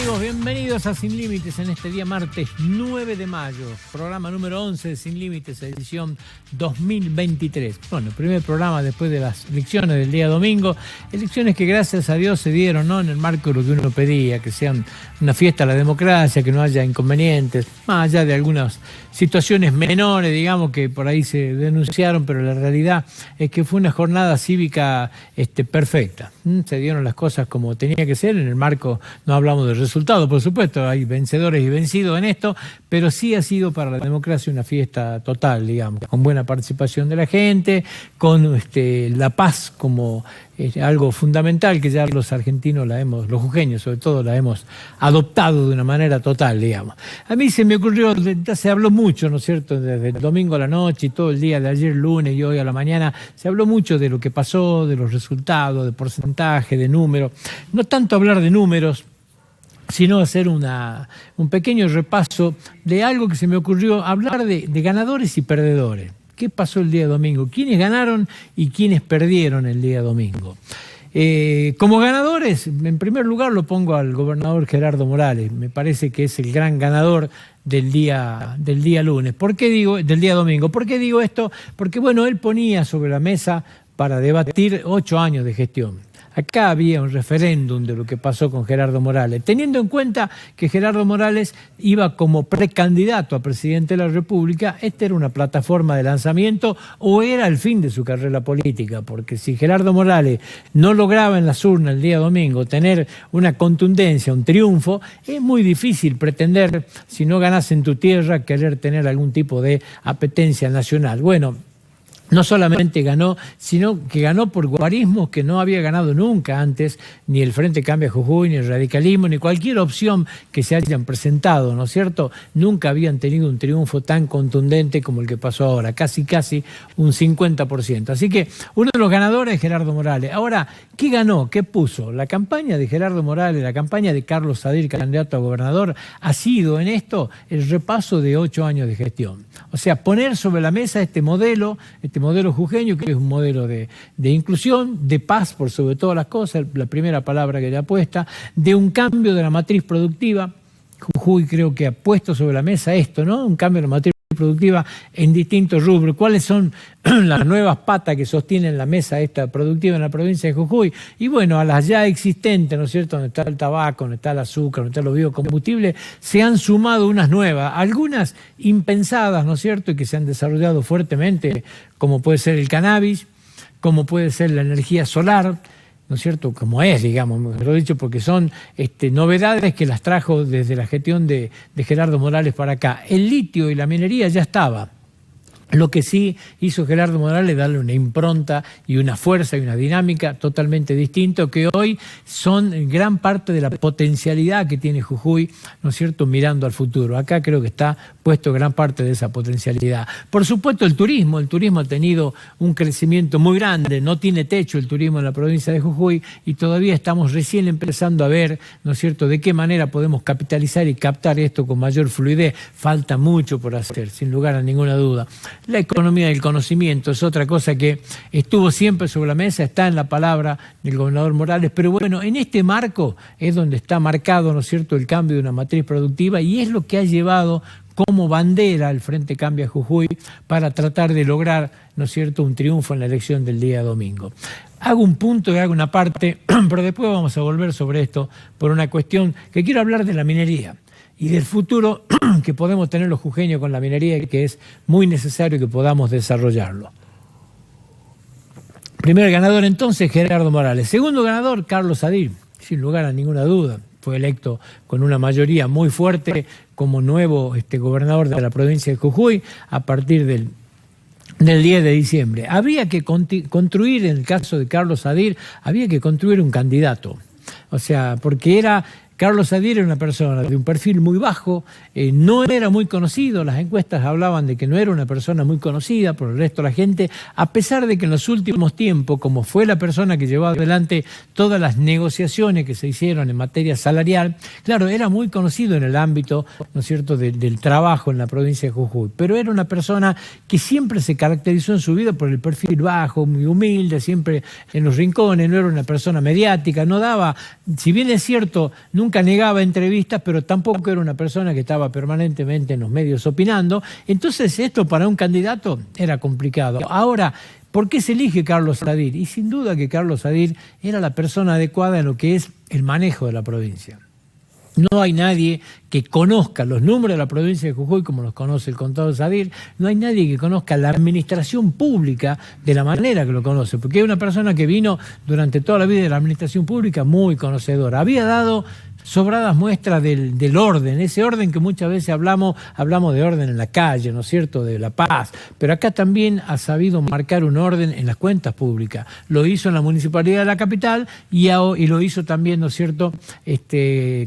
amigos? Bienvenidos a Sin Límites en este día martes 9 de mayo, programa número 11 de Sin Límites, edición 2023. Bueno, el primer programa después de las elecciones del día domingo, elecciones que gracias a Dios se dieron, ¿no?, en el marco de lo que uno pedía, que sean una fiesta a la democracia, que no haya inconvenientes, más allá de algunas situaciones menores, digamos, que por ahí se denunciaron, pero la realidad es que fue una jornada cívica perfecta. Se dieron las cosas como tenía que ser, en el marco, no hablamos del resultado, por supuesto, hay vencedores y vencidos en esto, pero sí ha sido para la democracia una fiesta total, digamos, con buena participación de la gente, con la paz como algo fundamental que ya los argentinos los jujeños sobre todo, la hemos adoptado de una manera total, digamos. A mí se me ocurrió, se habló mucho, ¿no es cierto?, desde el domingo a la noche y todo el día de ayer lunes y hoy a la mañana, se habló mucho de lo que pasó, de los resultados, de porcentaje, de números. No tanto hablar de números, sino hacer un pequeño repaso de algo que se me ocurrió, hablar de ganadores y perdedores. ¿Qué pasó el día domingo? ¿Quiénes ganaron y quiénes perdieron el día domingo? Como ganadores, en primer lugar lo pongo al gobernador Gerardo Morales. Me parece que es el gran ganador del día lunes. ¿Por qué digo del día domingo? ¿Por qué digo esto? Porque bueno, él ponía sobre la mesa para debatir 8 años de gestión. Acá había un referéndum de lo que pasó con Gerardo Morales, teniendo en cuenta que Gerardo Morales iba como precandidato a presidente de la República. Esta era una plataforma de lanzamiento o era el fin de su carrera política, porque si Gerardo Morales no lograba en las urnas el día domingo tener una contundencia, un triunfo, es muy difícil pretender, si no ganas en tu tierra, querer tener algún tipo de apetencia nacional. Bueno, no solamente ganó, sino que ganó por guarismos que no había ganado nunca antes, ni el Frente Cambia Jujuy, ni el radicalismo, ni cualquier opción que se hayan presentado, ¿no es cierto? Nunca habían tenido un triunfo tan contundente como el que pasó ahora, casi un 50%. Así que uno de los ganadores es Gerardo Morales. Ahora, ¿qué ganó? ¿Qué puso? La campaña de Gerardo Morales, la campaña de Carlos Sadir, candidato a gobernador, ha sido en esto el repaso de 8 años de gestión. O sea, poner sobre la mesa este modelo jujeño, que es un modelo de inclusión, de paz por sobre todas las cosas, la primera palabra que le apuesta, de un cambio de la matriz productiva. Jujuy creo que ha puesto sobre la mesa esto, ¿no? Un cambio de la matriz productiva en distintos rubros. ¿Cuáles son las nuevas patas que sostienen la mesa esta productiva en la provincia de Jujuy? Y bueno, a las ya existentes, ¿no es cierto?, donde está el tabaco, donde está el azúcar, donde están los biocombustibles, se han sumado unas nuevas, algunas impensadas, ¿no es cierto?, y que se han desarrollado fuertemente, como puede ser el cannabis, como puede ser la energía solar, ¿no es cierto?, como es, digamos, mejor dicho, porque son novedades que las trajo desde la gestión de Gerardo Morales para acá. El litio y la minería ya estaba. Lo que sí hizo Gerardo Morales es darle una impronta y una fuerza y una dinámica totalmente distinta, que hoy son gran parte de la potencialidad que tiene Jujuy, ¿no es cierto?, mirando al futuro. Acá creo que está puesto gran parte de esa potencialidad. Por supuesto, el turismo ha tenido un crecimiento muy grande, no tiene techo el turismo en la provincia de Jujuy y todavía estamos recién empezando a ver, ¿no es cierto?, de qué manera podemos capitalizar y captar esto con mayor fluidez. Falta mucho por hacer, sin lugar a ninguna duda. La economía del conocimiento es otra cosa que estuvo siempre sobre la mesa, está en la palabra del gobernador Morales, pero bueno, en este marco es donde está marcado, ¿no es cierto?, el cambio de una matriz productiva y es lo que ha llevado como bandera el Frente Cambia Jujuy para tratar de lograr, ¿no es cierto?, un triunfo en la elección del día domingo. Hago un punto y hago una parte, pero después vamos a volver sobre esto por una cuestión que quiero hablar de la minería y del futuro que podemos tener los jujeños con la minería, que es muy necesario que podamos desarrollarlo. Primer ganador entonces, Gerardo Morales. Segundo ganador, Carlos Sadir, sin lugar a ninguna duda. Fue electo con una mayoría muy fuerte como nuevo gobernador de la provincia de Jujuy a partir del 10 de diciembre. Había que construir, en el caso de Carlos Sadir, había que construir un candidato. O sea, porque Carlos Sadir era una persona de un perfil muy bajo, no era muy conocido, las encuestas hablaban de que no era una persona muy conocida por el resto de la gente, a pesar de que en los últimos tiempos, como fue la persona que llevó adelante todas las negociaciones que se hicieron en materia salarial, claro, era muy conocido en el ámbito, ¿no es cierto?, del trabajo en la provincia de Jujuy, pero era una persona que siempre se caracterizó en su vida por el perfil bajo, muy humilde, siempre en los rincones, no era una persona mediática, no daba, si bien es cierto, nunca nunca negaba entrevistas, pero tampoco era una persona que estaba permanentemente en los medios opinando. Entonces esto para un candidato era complicado. Ahora, ¿por qué se elige Carlos Sadir? Y sin duda que Carlos Sadir era la persona adecuada en lo que es el manejo de la provincia. No hay nadie que conozca los números de la provincia de Jujuy como los conoce el contador Sadir. No hay nadie que conozca la administración pública de la manera que lo conoce, porque es una persona que vino durante toda la vida de la administración pública muy conocedora. Había dado sobradas muestras del orden, ese orden que muchas veces hablamos de orden en la calle, ¿no es cierto?, de la paz, pero acá también ha sabido marcar un orden en las cuentas públicas. Lo hizo en la Municipalidad de la Capital y lo hizo también, ¿no es cierto?,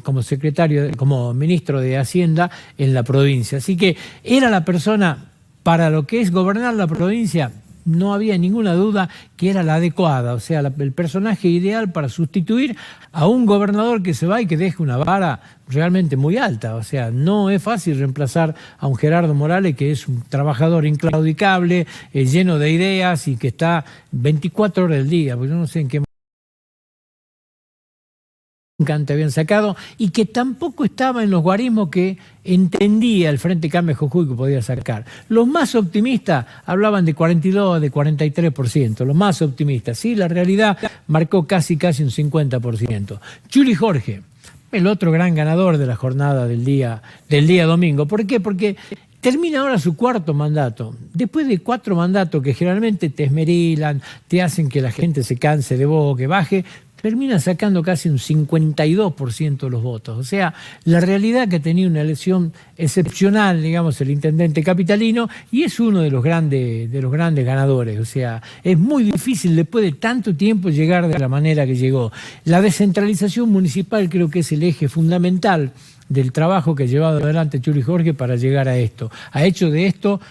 como secretario, como ministro de Hacienda en la provincia. Así que era la persona para lo que es gobernar la provincia. No había ninguna duda que era la adecuada, o sea, el personaje ideal para sustituir a un gobernador que se va y que deja una vara realmente muy alta. O sea, no es fácil reemplazar a un Gerardo Morales, que es un trabajador inclaudicable, lleno de ideas y que está 24 horas del día, porque yo no sé en qué te habían sacado, y que tampoco estaba en los guarismos que entendía el Frente Cambio Jujuy que podía sacar. Los más optimistas hablaban de 42, de 43%, los más optimistas. Sí, la realidad marcó casi un 50%. Chuli Jorge, el otro gran ganador de la jornada del día domingo. ¿Por qué? Porque termina ahora su cuarto mandato. Después de 4 mandatos que generalmente te esmerilan, te hacen que la gente se canse de vos, que baje, termina sacando casi un 52% de los votos. O sea, la realidad que tenía una elección excepcional, digamos, el intendente capitalino, y es uno de los grandes ganadores. O sea, es muy difícil después de tanto tiempo llegar de la manera que llegó. La descentralización municipal creo que es el eje fundamental del trabajo que ha llevado adelante Chuli Jorge para llegar a esto. Ha hecho de esto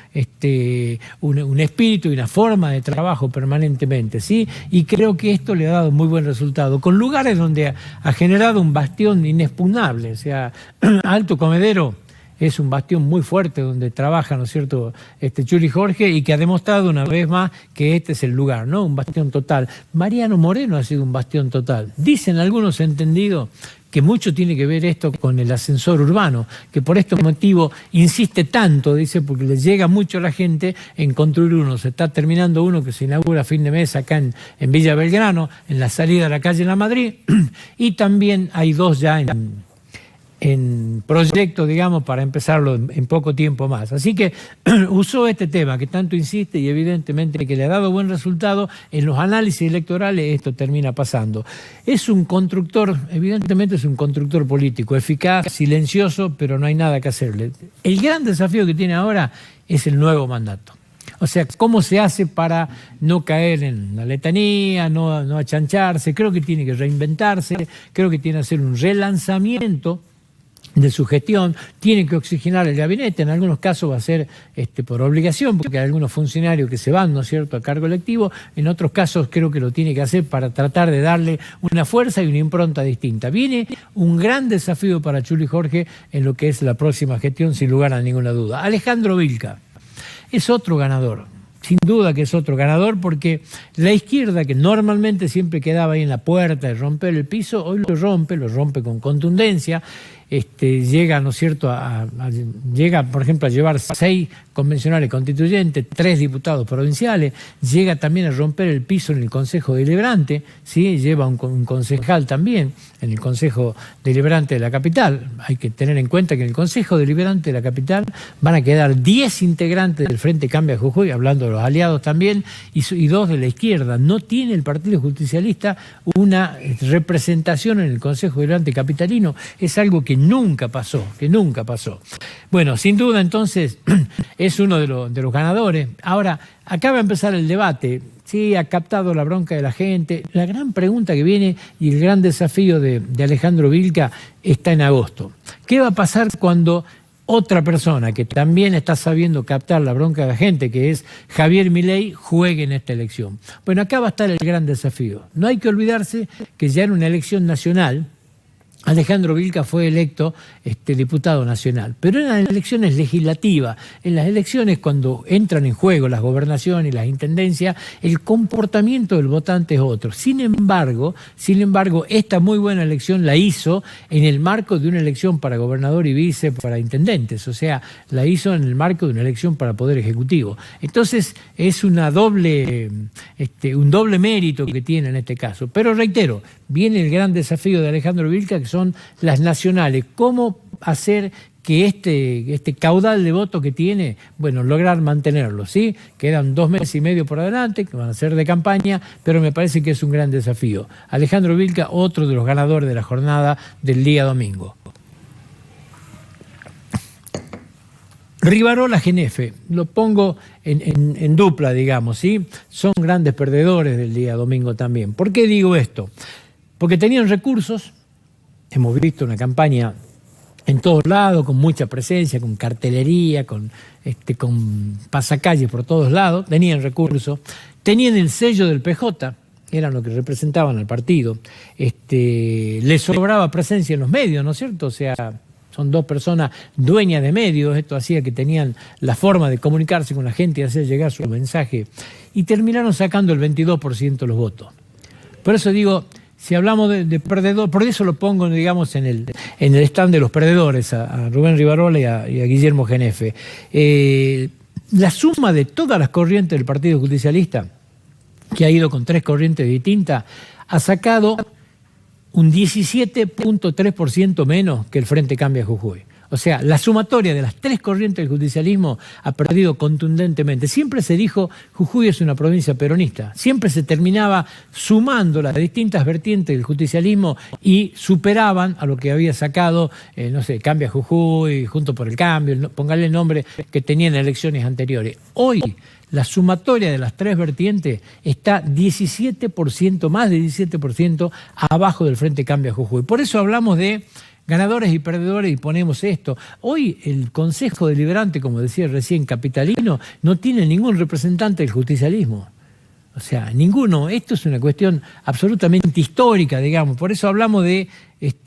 un espíritu y una forma de trabajo permanentemente, ¿sí? Y creo que esto le ha dado muy buen resultado, con lugares donde ha generado un bastión inexpugnable. O sea, Alto Comedero es un bastión muy fuerte donde trabaja, ¿no es cierto?, Chuli Jorge, y que ha demostrado una vez más que este es el lugar, ¿no? Un bastión total. Mariano Moreno ha sido un bastión total. Dicen algunos entendidos que mucho tiene que ver esto con el ascensor urbano, que por este motivo insiste tanto, dice, porque le llega mucho a la gente en construir uno. Se está terminando uno que se inaugura a fin de mes acá en Villa Belgrano, en la salida de la calle La Madrid, y también hay 2 ya en proyecto, digamos, para empezarlo en poco tiempo más. Así que usó este tema que tanto insiste y evidentemente que le ha dado buen resultado. En los análisis electorales esto termina pasando. Es un constructor, evidentemente es un constructor político, eficaz, silencioso, pero no hay nada que hacerle. El gran desafío que tiene ahora es el nuevo mandato. O sea, ¿cómo se hace para no caer en la letanía, no achancharse? Creo que tiene que reinventarse, creo que tiene que hacer un relanzamiento de su gestión, tiene que oxigenar el gabinete. En algunos casos va a ser por obligación, porque hay algunos funcionarios que se van, ¿no es cierto?, a cargo electivo. En otros casos creo que lo tiene que hacer para tratar de darle una fuerza y una impronta distinta. Viene un gran desafío para Chuli Jorge en lo que es la próxima gestión, sin lugar a ninguna duda. Alejandro Vilca es otro ganador. Sin duda que es otro ganador, porque la izquierda, que normalmente siempre quedaba ahí en la puerta de romper el piso, hoy lo rompe con contundencia. Llega, ¿no es cierto?, llega, por ejemplo, a llevar 6 convencionales constituyentes, 3 diputados provinciales, llega también a romper el piso en el Consejo Deliberante, ¿sí? Lleva un concejal también en el Consejo Deliberante de la Capital. Hay que tener en cuenta que en el Consejo Deliberante de la Capital van a quedar 10 integrantes del Frente Cambia Jujuy, hablando de los aliados también, y 2 de la izquierda. No tiene el Partido Justicialista una representación en el Consejo Deliberante capitalino. Es algo que nunca pasó. Bueno, sin duda entonces es uno de los ganadores. Ahora, acá va a empezar el debate. Sí, ha captado la bronca de la gente. La gran pregunta que viene y el gran desafío de Alejandro Vilca está en agosto. ¿Qué va a pasar cuando otra persona que también está sabiendo captar la bronca de la gente, que es Javier Milei, juegue en esta elección? Bueno, acá va a estar el gran desafío. No hay que olvidarse que ya en una elección nacional Alejandro Vilca fue electo diputado nacional, pero en las elecciones legislativas, en las elecciones cuando entran en juego las gobernaciones y las intendencias, el comportamiento del votante es otro. Sin embargo, esta muy buena elección la hizo en el marco de una elección para gobernador y vice para intendentes, o sea, la hizo en el marco de una elección para poder ejecutivo. Entonces es un doble mérito que tiene en este caso. Pero reitero, viene el gran desafío de Alejandro Vilca, que son las nacionales. ¿Cómo hacer que este caudal de votos que tiene, bueno, lograr mantenerlo, ¿sí? Quedan 2 meses y medio por adelante, que van a ser de campaña, pero me parece que es un gran desafío. Alejandro Vilca, otro de los ganadores de la jornada del día domingo. Rivarola Genefe, lo pongo en dupla, digamos, ¿sí? Son grandes perdedores del día domingo también. ¿Por qué digo esto? Porque tenían recursos, hemos visto una campaña en todos lados, con mucha presencia, con cartelería, con pasacalles por todos lados, tenían recursos, tenían el sello del PJ, eran lo que representaban al partido, les sobraba presencia en los medios, ¿no es cierto? O sea, son 2 personas dueñas de medios, esto hacía que tenían la forma de comunicarse con la gente y hacer llegar su mensaje, y terminaron sacando el 22% de los votos. Por eso digo, si hablamos de perdedor, por eso lo pongo, digamos, en el stand de los perdedores, a Rubén Rivarola y a Guillermo Genefe. La suma de todas las corrientes del Partido Justicialista, que ha ido con 3 corrientes distintas, ha sacado un 17.3% menos que el Frente Cambia Jujuy. O sea, la sumatoria de las 3 corrientes del justicialismo ha perdido contundentemente. Siempre se dijo Jujuy es una provincia peronista. Siempre se terminaba sumando las distintas vertientes del justicialismo y superaban a lo que había sacado, Cambia Jujuy, Junto por el Cambio, póngale el nombre que tenían en elecciones anteriores. Hoy, la sumatoria de las 3 vertientes está 17%, más de 17% abajo del Frente Cambia Jujuy. Por eso hablamos de ganadores y perdedores y ponemos esto. Hoy el Consejo Deliberante, como decía recién, capitalino, no tiene ningún representante del justicialismo. O sea, ninguno. Esto es una cuestión absolutamente histórica, digamos. Por eso hablamos de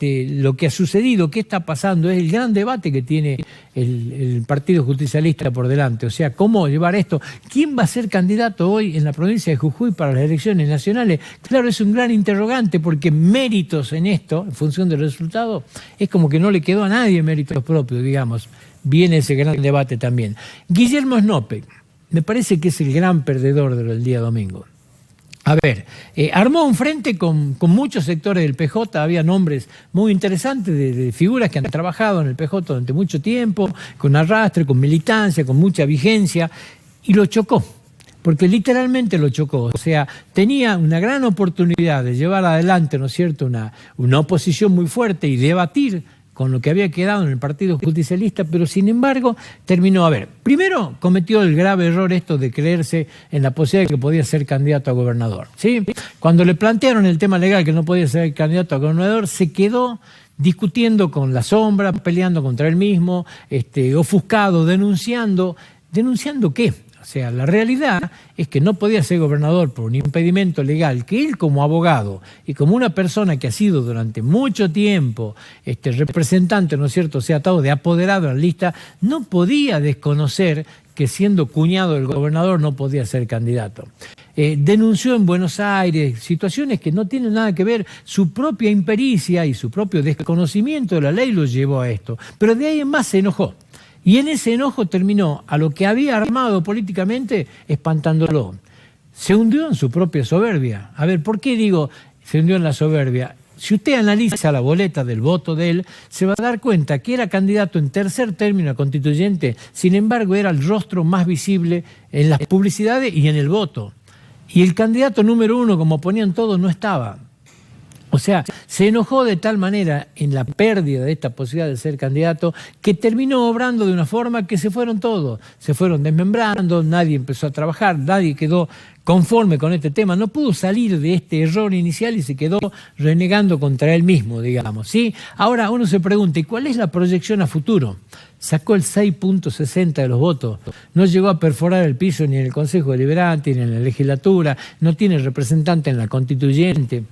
lo que ha sucedido, qué está pasando. Es el gran debate que tiene el Partido Justicialista por delante. O sea, cómo llevar esto. ¿Quién va a ser candidato hoy en la provincia de Jujuy para las elecciones nacionales? Claro, es un gran interrogante porque méritos en esto, en función del resultado, es como que no le quedó a nadie méritos propios, digamos. Viene ese gran debate también. Guillermo Snope, me parece que es el gran perdedor del día domingo. A ver, armó un frente con muchos sectores del PJ, había nombres muy interesantes de figuras que han trabajado en el PJ durante mucho tiempo, con arrastre, con militancia, con mucha vigencia, y lo chocó, porque literalmente lo chocó. O sea, tenía una gran oportunidad de llevar adelante, ¿no es cierto?, una oposición muy fuerte y debatir con lo que había quedado en el Partido Justicialista, pero sin embargo terminó, primero cometió el grave error esto de creerse en la posibilidad de que podía ser candidato a gobernador, ¿sí? Cuando le plantearon el tema legal que no podía ser candidato a gobernador, se quedó discutiendo con la sombra, peleando contra él mismo, ofuscado, denunciando. ¿Denunciando qué? O sea, la realidad es que no podía ser gobernador por un impedimento legal que él como abogado y como una persona que ha sido durante mucho tiempo representante, ¿no es cierto?, se ha atado de apoderado en la lista, no podía desconocer que siendo cuñado del gobernador no podía ser candidato. Denunció en Buenos Aires situaciones que no tienen nada que ver, su propia impericia y su propio desconocimiento de la ley lo llevó a esto, pero de ahí en más se enojó. Y en ese enojo terminó a lo que había armado políticamente espantándolo. Se hundió en su propia soberbia. A ver, ¿por qué digo se hundió en la soberbia? Si usted analiza la boleta del voto de él, se va a dar cuenta que era candidato en tercer término a constituyente, sin embargo era el rostro más visible en las publicidades y en el voto. Y el candidato número 1, como ponían todos, no estaba. O sea, se enojó de tal manera en la pérdida de esta posibilidad de ser candidato que terminó obrando de una forma que se fueron todos, se fueron desmembrando, nadie empezó a trabajar, nadie quedó conforme con este tema, no pudo salir de este error inicial y se quedó renegando contra él mismo, digamos, ¿sí? Ahora uno se pregunta, ¿y cuál es la proyección a futuro? Sacó el 6.60 de los votos, no llegó a perforar el piso ni en el Consejo Deliberante ni en la legislatura, no tiene representante en la constituyente.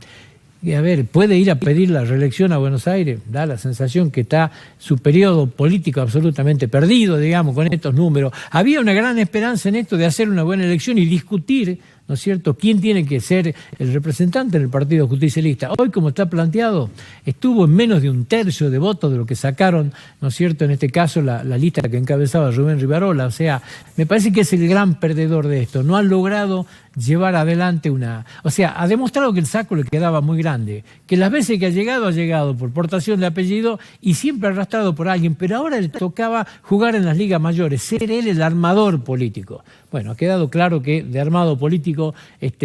a ver, puede ir a pedir la reelección a Buenos Aires, da la sensación que está su periodo político absolutamente perdido, digamos, con estos números. Había una gran esperanza en esto de hacer una buena elección y discutir, ¿no es cierto?, quién tiene que ser el representante en el Partido Justicialista. Hoy, como está planteado, estuvo en menos de un tercio de votos de lo que sacaron, ¿no es cierto?, en este caso la lista que encabezaba Rubén Rivarola. O sea, me parece que es el gran perdedor de esto. No han logrado llevar adelante o sea, ha demostrado que el saco le quedaba muy grande, que las veces que ha llegado por portación de apellido y siempre arrastrado por alguien, pero ahora le tocaba jugar en las ligas mayores, ser él el armador político. Bueno, ha quedado claro que de armado político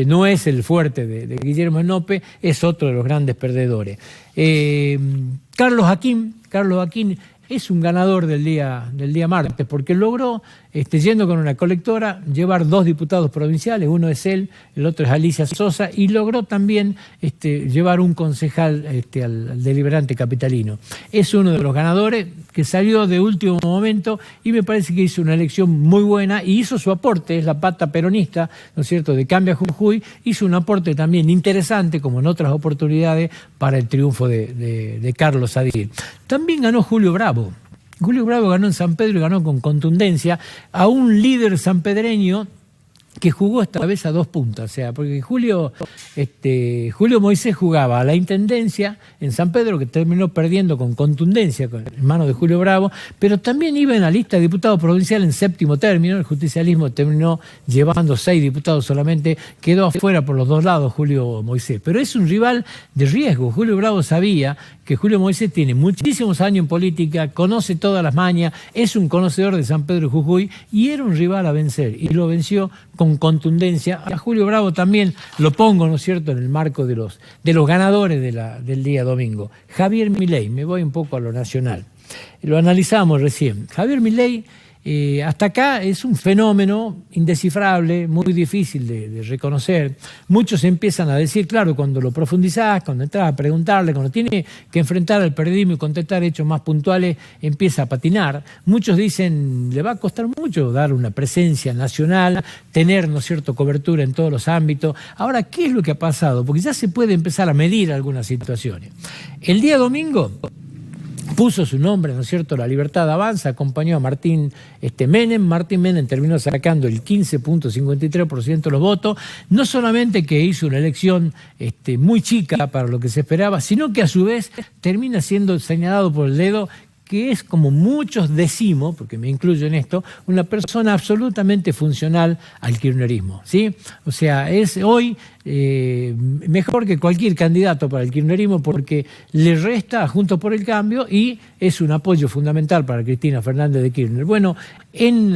no es el fuerte de Guillermo Enope, es otro de los grandes perdedores. Carlos Joaquín es un ganador del día martes, porque logró, yendo con una colectora, llevar 2 diputados provinciales, uno es él, el otro es Alicia Sosa, y logró también llevar un concejal al deliberante capitalino. Es uno de los ganadores que salió de último momento y me parece que hizo una elección muy buena y hizo su aporte, es la pata peronista, ¿no es cierto?, de Cambia Jujuy, hizo un aporte también interesante, como en otras oportunidades, para el triunfo de Carlos Sadir. También ganó Julio Bravo. Julio Bravo ganó en San Pedro y ganó con contundencia a un líder sanpedreño que jugó esta vez a 2 puntas, o sea, porque Julio Moisés jugaba a la intendencia en San Pedro, que terminó perdiendo con contundencia en manos de Julio Bravo, pero también iba en la lista de diputados provinciales en 7º término. El justicialismo terminó llevando 6 diputados solamente, quedó afuera por los 2 lados Julio Moisés, pero es un rival de riesgo. Julio Bravo sabía que Julio Moisés tiene muchísimos años en política, conoce todas las mañas, es un conocedor de San Pedro y Jujuy y era un rival a vencer y lo venció con contundencia. A Julio Bravo también lo pongo, ¿no es cierto?, en el marco de los ganadores del día domingo. Javier Milei, me voy un poco a lo nacional. Lo analizamos recién. Javier Milei hasta acá es un fenómeno indescifrable, muy difícil de reconocer. Muchos empiezan a decir, claro, cuando lo profundizás, cuando entras a preguntarle, cuando tiene que enfrentar al periodismo y contestar hechos más puntuales, empieza a patinar. Muchos dicen, le va a costar mucho dar una presencia nacional, tener, ¿no es cierto?, cobertura en todos los ámbitos. Ahora, ¿qué es lo que ha pasado? Porque ya se puede empezar a medir algunas situaciones. El día domingo puso su nombre, ¿no es cierto?, La Libertad Avanza, acompañó a Martín Menem. Martín Menem terminó sacando el 15.53% de los votos. No solamente que hizo una elección muy chica para lo que se esperaba, sino que a su vez termina siendo señalado por el dedo, que es, como muchos decimos, porque me incluyo en esto, una persona absolutamente funcional al kirchnerismo, ¿sí? O sea, es hoy mejor que cualquier candidato para el kirchnerismo porque le resta a Juntos por el Cambio y es un apoyo fundamental para Cristina Fernández de Kirchner. Bueno, en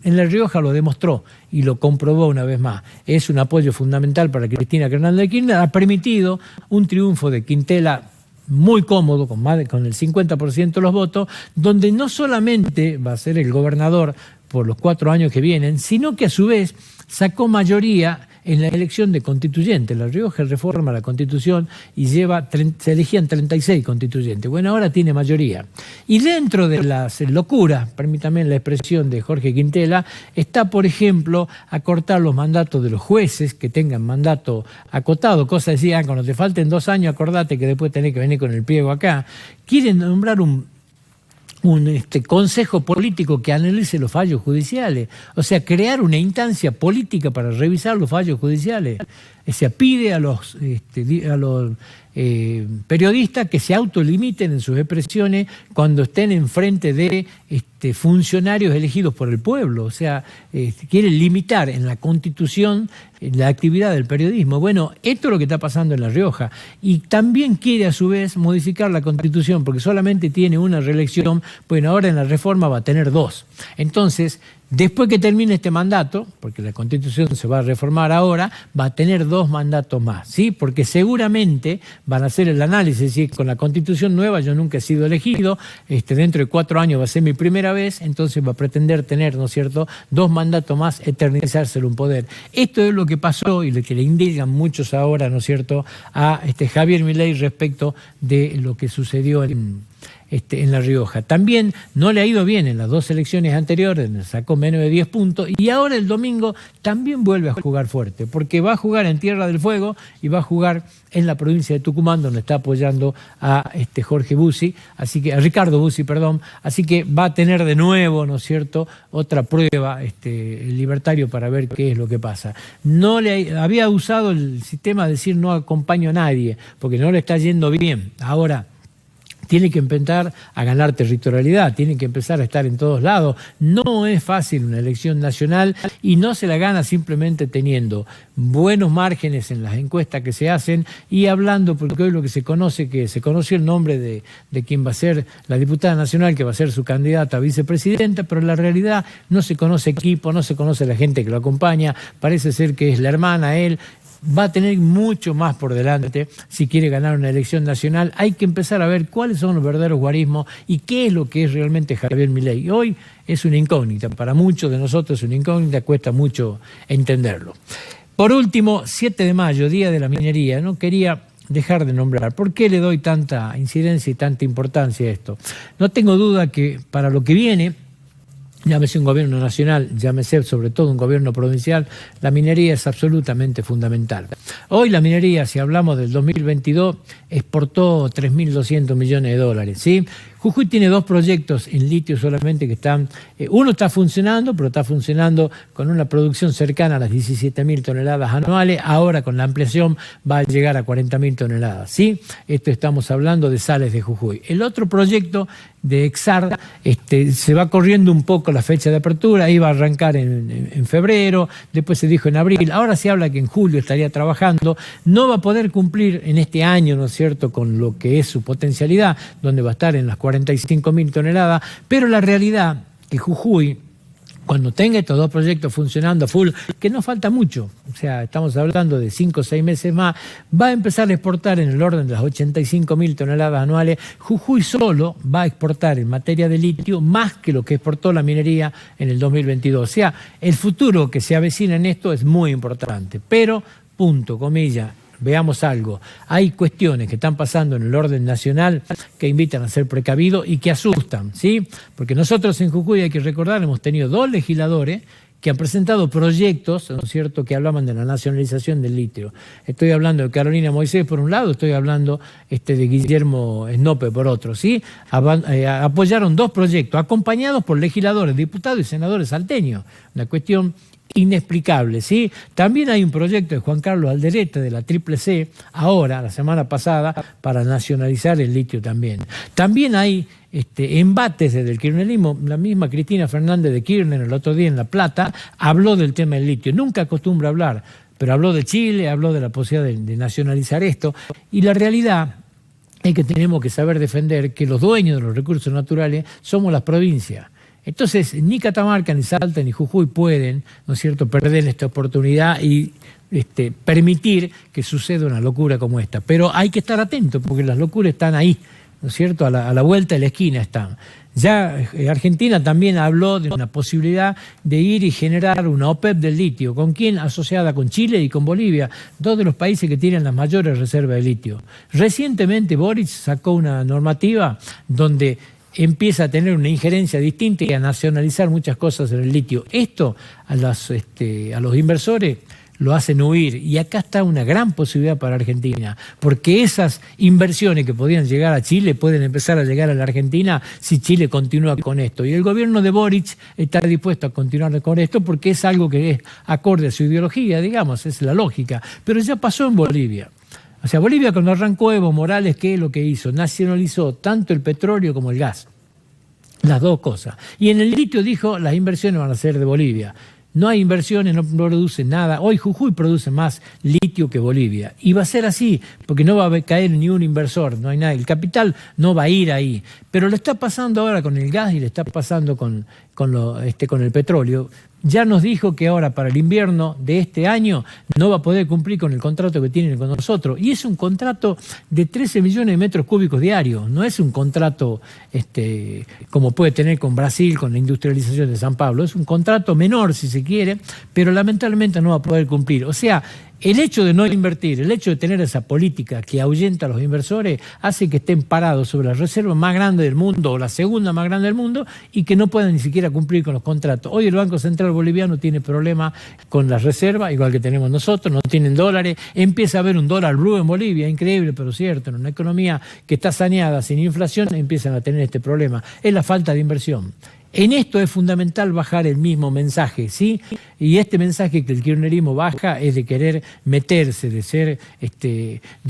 La Rioja lo demostró y lo comprobó una vez más. Es un apoyo fundamental para Cristina Fernández de Kirchner. Ha permitido un triunfo de Quintela muy cómodo, con el 50% de los votos, donde no solamente va a ser el gobernador por los 4 años que vienen, sino que a su vez sacó mayoría en la elección de constituyentes. La Rioja reforma la Constitución y se elegían 36 constituyentes. Bueno, ahora tiene mayoría. Y dentro de las locuras, permítame la expresión de Jorge Quintela, está, por ejemplo, acortar los mandatos de los jueces que tengan mandato acotado. Cosa decía, cuando te falten 2 años, acordate que después tenés que venir con el pliego acá. Quieren nombrar un consejo político que analice los fallos judiciales, o sea, crear una instancia política para revisar los fallos judiciales. O sea, pide a los periodistas que se autolimiten en sus expresiones cuando estén enfrente de funcionarios elegidos por el pueblo. O sea, quiere limitar en la Constitución la actividad del periodismo. Bueno, esto es lo que está pasando en La Rioja. Y también quiere a su vez modificar la Constitución porque solamente tiene una reelección. Bueno, ahora en la reforma va a tener 2. Entonces, después que termine este mandato, porque la Constitución se va a reformar ahora, va a tener 2 mandatos más, ¿sí? Porque seguramente van a hacer el análisis, ¿sí? Con la Constitución nueva yo nunca he sido elegido, dentro de 4 años va a ser mi primera vez, entonces va a pretender tener, ¿no es cierto?, 2 mandatos más, eternizárselo un poder. Esto es lo que pasó y lo que le indican muchos ahora, ¿no es cierto?, a Javier Milei respecto de lo que sucedió en en La Rioja. También no le ha ido bien en las dos elecciones anteriores, sacó menos de 10 puntos, y ahora el domingo también vuelve a jugar fuerte, porque va a jugar en Tierra del Fuego y va a jugar en la provincia de Tucumán, donde está apoyando a Jorge Bussi, a Ricardo Bussi, perdón, así que va a tener de nuevo, ¿no es cierto?, otra prueba el libertario para ver qué es lo que pasa. Había usado el sistema de decir no acompaño a nadie, porque no le está yendo bien. Ahora tiene que empezar a ganar territorialidad, tiene que empezar a estar en todos lados. No es fácil una elección nacional y no se la gana simplemente teniendo buenos márgenes en las encuestas que se hacen y hablando, porque hoy lo que se conoció el nombre de quien va a ser la diputada nacional, que va a ser su candidata a vicepresidenta, pero en la realidad no se conoce equipo, no se conoce la gente que lo acompaña, parece ser que es la hermana, él. Va a tener mucho más por delante si quiere ganar una elección nacional. Hay que empezar a ver cuáles son los verdaderos guarismos y qué es lo que es realmente Javier Milei. Hoy es una incógnita, para muchos de nosotros es una incógnita, cuesta mucho entenderlo. Por último, 7 de mayo, Día de la Minería, no quería dejar de nombrar. ¿Por qué le doy tanta incidencia y tanta importancia a esto? No tengo duda que para lo que viene, llámese un gobierno nacional, llámese sobre todo un gobierno provincial, la minería es absolutamente fundamental. Hoy la minería, si hablamos del 2022, exportó 3.200 millones de dólares, ¿sí? Jujuy tiene 2 proyectos en litio solamente que están, uno está funcionando, pero está funcionando con una producción cercana a las 17.000 toneladas anuales, ahora con la ampliación va a llegar a 40.000 toneladas, ¿sí? Esto estamos hablando de Sales de Jujuy. El otro proyecto de Exar, se va corriendo un poco la fecha de apertura, iba a arrancar en febrero, después se dijo en abril, ahora se habla que en julio estaría trabajando, no va a poder cumplir en este año, ¿no es cierto?, con lo que es su potencialidad, donde va a estar en las 45.000 toneladas, pero la realidad que Jujuy, cuando tenga estos 2 proyectos funcionando a full, que no falta mucho, o sea, estamos hablando de 5 o 6 meses más, va a empezar a exportar en el orden de las 85.000 toneladas anuales. Jujuy solo va a exportar en materia de litio más que lo que exportó la minería en el 2022. O sea, el futuro que se avecina en esto es muy importante, pero, punto, comillas, veamos algo, hay cuestiones que están pasando en el orden nacional que invitan a ser precavidos y que asustan, ¿sí? Porque nosotros en Jujuy, hay que recordar, hemos tenido 2 legisladores que han presentado proyectos, ¿no es cierto?, que hablaban de la nacionalización del litio. Estoy hablando de Carolina Moisés por un lado, estoy hablando de Guillermo Snope por otro, ¿sí? Apoyaron 2 proyectos, acompañados por legisladores, diputados y senadores salteños. Una cuestión inexplicable, ¿sí? También hay un proyecto de Juan Carlos Alderete de la Triple C, ahora, la semana pasada, para nacionalizar el litio también. También hay embates desde el kirchnerismo. La misma Cristina Fernández de Kirchner el otro día en La Plata habló del tema del litio. Nunca acostumbra hablar, pero habló de Chile, habló de la posibilidad de nacionalizar esto. Y la realidad es que tenemos que saber defender que los dueños de los recursos naturales somos las provincias. Entonces, ni Catamarca, ni Salta, ni Jujuy pueden, ¿no es cierto?, perder esta oportunidad y permitir que suceda una locura como esta. Pero hay que estar atentos, porque las locuras están ahí, ¿no es cierto?, a la vuelta de la esquina están. Ya Argentina también habló de una posibilidad de ir y generar una OPEP del litio. ¿Con quién? Asociada con Chile y con Bolivia, 2 de los países que tienen las mayores reservas de litio. Recientemente Boric sacó una normativa donde empieza a tener una injerencia distinta y a nacionalizar muchas cosas en el litio. Esto a los inversores lo hacen huir, y acá está una gran posibilidad para Argentina, porque esas inversiones que podían llegar a Chile pueden empezar a llegar a la Argentina si Chile continúa con esto. Y el gobierno de Boric está dispuesto a continuar con esto porque es algo que es acorde a su ideología, digamos, es la lógica. Pero ya pasó en Bolivia. O sea, Bolivia, cuando arrancó Evo Morales, ¿qué es lo que hizo? Nacionalizó tanto el petróleo como el gas. Las 2 cosas. Y en el litio dijo, las inversiones van a ser de Bolivia. No hay inversiones, no produce nada. Hoy Jujuy produce más litio que Bolivia. Y va a ser así, porque no va a caer ni un inversor, no hay nada. El capital no va a ir ahí. Pero le está pasando ahora con el gas y le está pasando con el petróleo. Ya nos dijo que ahora para el invierno de este año no va a poder cumplir con el contrato que tienen con nosotros. Y es un contrato de 13 millones de metros cúbicos diarios. No es un contrato como puede tener con Brasil, con la industrialización de San Pablo. Es un contrato menor, si se quiere, pero lamentablemente no va a poder cumplir. O sea, El hecho de no invertir, el hecho de tener esa política que ahuyenta a los inversores, hace que estén parados sobre la reserva más grande del mundo o la segunda más grande del mundo y que no puedan ni siquiera cumplir con los contratos. Hoy el Banco Central Boliviano tiene problemas con las reservas, igual que tenemos nosotros, no tienen dólares, empieza a haber un dólar blue en Bolivia, increíble pero cierto, en una economía que está saneada sin inflación empiezan a tener este problema, es la falta de inversión. En esto es fundamental bajar el mismo mensaje, ¿sí? Y este mensaje que el kirchnerismo baja es de querer meterse, de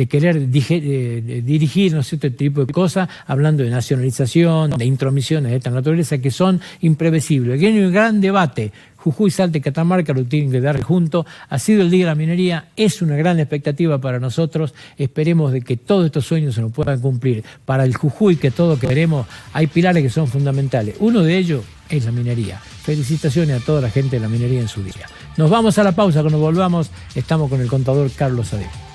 querer dirigir, ¿no es cierto?, este tipo de cosas, hablando de nacionalización, de intromisiones de esta naturaleza que son imprevisibles. Aquí hay un gran debate. Jujuy, Salta y Catamarca lo tienen que dar juntos. Ha sido el Día de la Minería, es una gran expectativa para nosotros. Esperemos de que todos estos sueños se nos puedan cumplir. Para el Jujuy que todos queremos, hay pilares que son fundamentales. Uno de ellos es la minería. Felicitaciones a toda la gente de la minería en su día. Nos vamos a la pausa, cuando volvamos estamos con el contador Carlos Sadek.